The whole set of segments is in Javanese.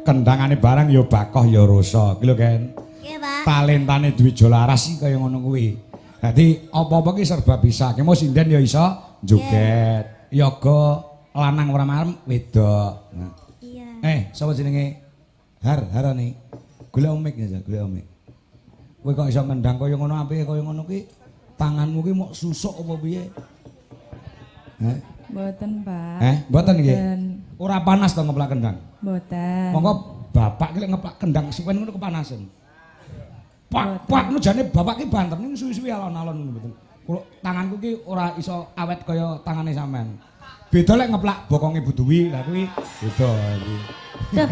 Kendangane barang ya bakoh ya rasa. Ki lho, Ken. Nggih, Pak. Talentane Dwijo Laras iki kaya ngono kuwi. Dadi apa-apa ki serba bisa. Ki mau sinden ya iso joget. Yoga lanang ora marem wedok. Iya. Sapa jenenge? Harani. Golek omik ya, golek omik. Kowe kok iso ngendang kaya ngono apike kaya ngono ki? Tanganmu ki mok susuk apa piye? Mboten, Pak. Mboten nggih. Ora panas to ngeplak kendang? Mboten. Monggo bapak ki lek ngeplak kendang suwen ngono kepanasan. Pak nu jane bapak ki banter ning suwi-suwi alon-alon ngono mboten. Kulo tanganku ki ora iso awet kaya tangane sampean. Beda lek ngeplak bokonge Bu Duwi, lha kuwi beda iki. Duh.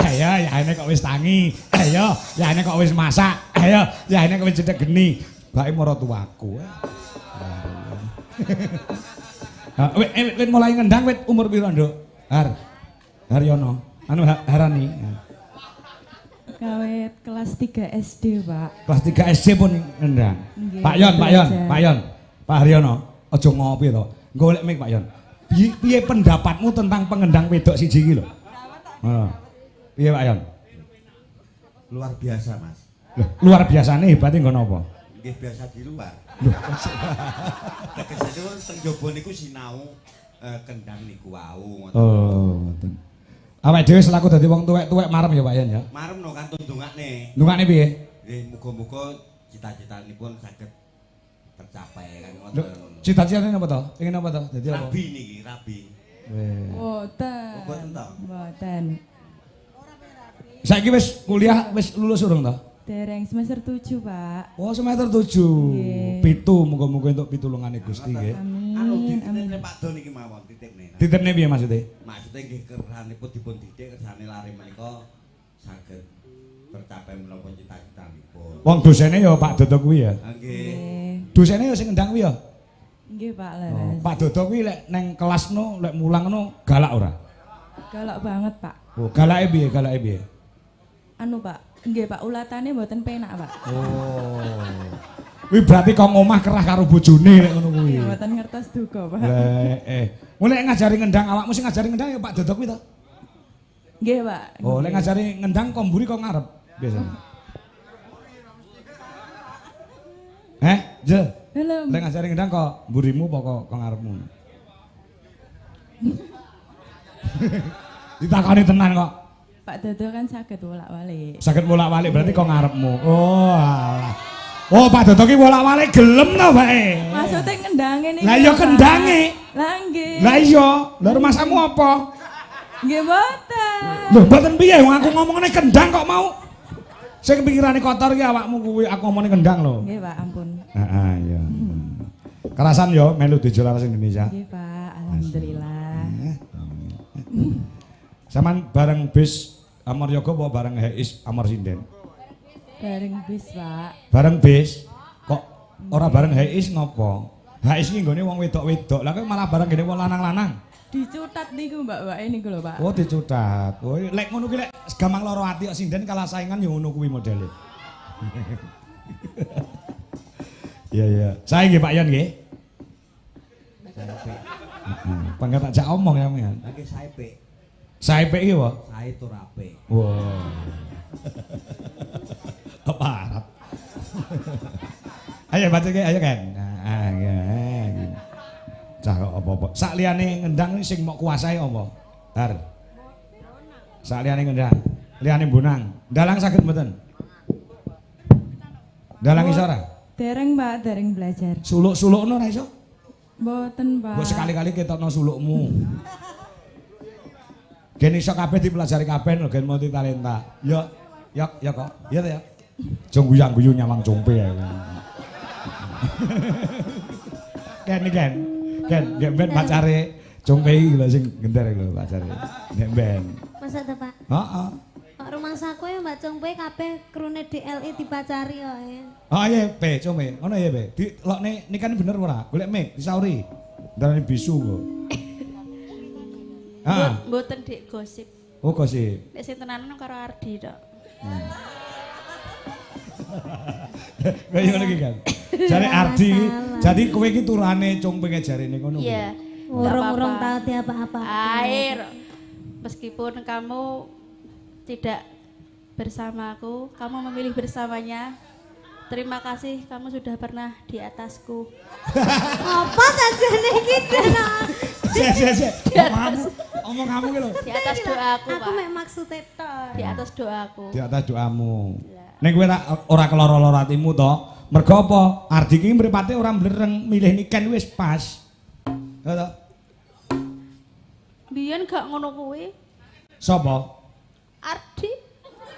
Ayo, ya ini kok wis tangi. Ayo, ya ini kok wis masak. Ayo, ya ini kok wis cedhek geni. Bake mara tuaku. Wit mulai ngendang wit umur piro, Nduk? Haryono. Anu Harani. Kawit kelas 3 SD, Pak. Kelas 3 SD pun ngendang. Nggih, Pak Yon. Pak Haryono, aja ngopi to. Golek mik Pak Yon. Piye pendapatmu tentang pengendang wedok siji iki lho? Heeh. Piye Pak Yon? Luar biasa, Mas. Loh, luar biasane hebate nggon apa? Nggih biasa di luar. Loh, Tegesane teng jaba niku sinau kendang niku wau ngoten. oh, ngoten. Awake dhewe selaku dadi wong tuwek-tuwek marem ya Pak Yon ya. Marem no kantun dongakne. Ndungakne piye? Nggih muga-muga cita-citanipun saged tercapai kan Lho, ngoten. cita-citane apa to? Pengen apa to? Dadi apa? Rabi niki, rabi. Mboten. Mboten to? Mboten. Saiki wis kuliah wis lulus urung to? Dereng semester 7, Pak. Oh, semester 7. Nggih. 7, muga-muga entuk pitulungane Gusti nggih. Anu Amin. dititipne Pak Don niki mawon titipne. Ditipne piye maksudnya? Maksudnya nggih kersanipun dipun didik kersane lare menika saged tercapai menapa cita-citanipun. Wong dosene ya Pak Dodo kuwi ya. Nggih. Dosene ya sing ngendang kuwi ya. Nggih, Pak Oh, Laras. Pak Dodo kuwi lek neng kelasno lek mulang ngono galak ora? Galak banget, Pak. Oh, galake piye? Galake piye? Anu, Pak. Nggih, Pak, ulatane mboten penak, Pak. Oh. Kuwi berarti kok ngomah kerah karo bojone lek ngono kuwi. Mboten ngertos duka, Pak. Mulai ngajari ngendang awakmu sing ngajari ngendang ya Pak Dodo kuwi to? Nggih, Pak. Oh, lek ngajari ngendang kok mburi kok ngarep biasanya. Jel. Halo. Lek ngajari ngendang kok mburimu apa kok ngarepmu? Ditakoni tenan kok. Pak Dodo kan saged bolak-balik. Saged bolak-balik berarti kok ngarepmu. Oh, alah. Oh, Pak Dodo ki bolak-balik gelem to, Pak. Maksudnya ngendange niki. Lah iya Pak. kendange. Lah nggih. Lah iya, lha rumasamu apa? Nggih mboten. Lho, mboten piye wong aku ngomongane kendang kok mau. Sing pikirane kotor ki awakmu kuwi aku ngomongane kendang lho. Nggih, Pak, ampun. Heeh, iya. Kerasan yo melu Dwijo Laras Indonesia. Nggih, Pak. Alhamdulillah. Saman bareng bis Amor Yoga apa bareng Heis Amor Sinden? Bareng bis, Pak. Bareng bis. Kok ora bareng Heis ngopo? Heis iki nggone wong wedok-wedok. Lah kok malah bareng gene wong lanang-lanang. Dicutat niku mbak-mbake niku lho, Pak. Oh, dicutat. Oh, lek ngono ki lek gampang loro ati kok sinden kalah saingan ya ngono kuwi modele. Iya, iya. Saya nggih Pak Yon nggih. Pangkat tak jak omong ya, men. Nggih saepe. Saepe iki apa? Sae tur apik. Wah. Apa Arab? Ayo baca ke, ayo kan. Nah, ya. Cah kok apa-apa. Sak liyane ngendang sing mok kuasai apa? Har. Sak liyane ngendang, liyane bonang. Dalang saged mboten? Dalang iso ora? Dereng Pak, dereng belajar. Suluk-sulukno ora iso? Mboten Pak. Mbok sekali-kali ketokno sulukmu. Gen iso kabeh dipelajari kabeh lho gen multi talenta. Ya, ya kok. Ya ta ya. Jong guyang-guyu nyawang compe ya. Ken. Ken ben pacare compe iki lho sing gender lho pacare. Nek ben. Masa ta, Pak? Heeh. Kok rumah saku ya Mbak Congpe kabeh krune DLI dipacari kok ya. Oh iya, Pe, compe. Ngono ya, Pe. Dilokne nikan bener ora? Golek mik disauri. Darane bisu kok. Ah. Mboten Dik gosip. Oh, gosip. Nek sing tenanan karo Ardi tok. Kayak ngono iki kan. Jare Ardi, jadi kowe iki turane congpenge jarene ngono. Iya. Urung tahu dia apa-apa. Air. Meskipun kamu tidak bersamaku, kamu memilih bersamanya. Terima kasih kamu sudah pernah di atasku. Apa tajane iki jana? Sik. Omong kamu ki lho. Di atas doaku, Aku Pak. mek maksud tok. Di atas doaku. Di atas doamu. Nek kowe ora keloro-loro atimu to, mergo apa? Ardi ki mripate ora mblereng milih niken wis pas. Ya to? Biyen gak ngono kuwi. Sapa? Ardi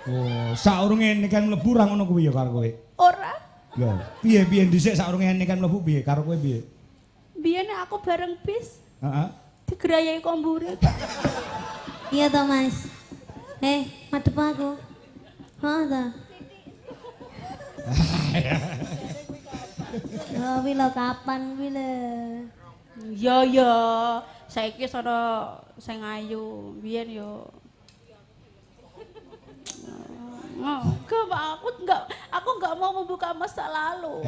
Oh, saurunge niken mlebu ora ngono kuwi ya karo kowe. ora. Lho, piye dhisik saurunge niken mlebu piye karo kowe piye? Biyen aku bareng bis Heeh. digerayai kombure. Iya toh Mas. Madep aku. Hah toh. Oh, wilo kapan wilo? Ya, saiki sono sing ayu, biyen yo. Enggak, Pak, aku enggak mau membuka masa lalu.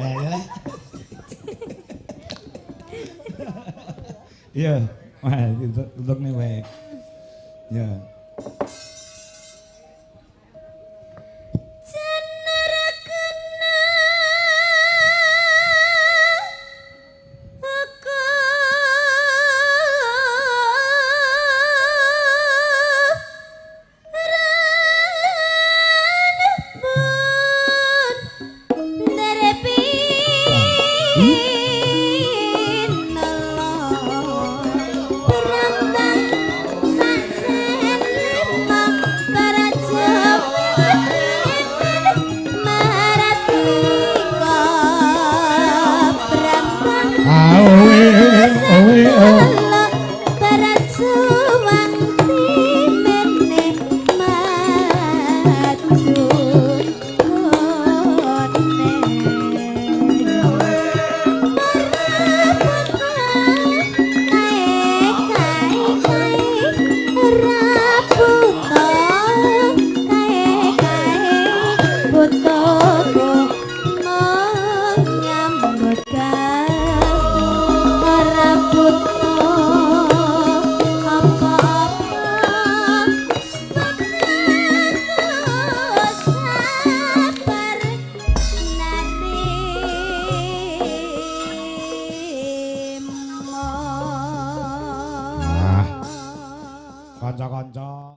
Iya, wah untuk nih wae. Ya. Kanca-kanca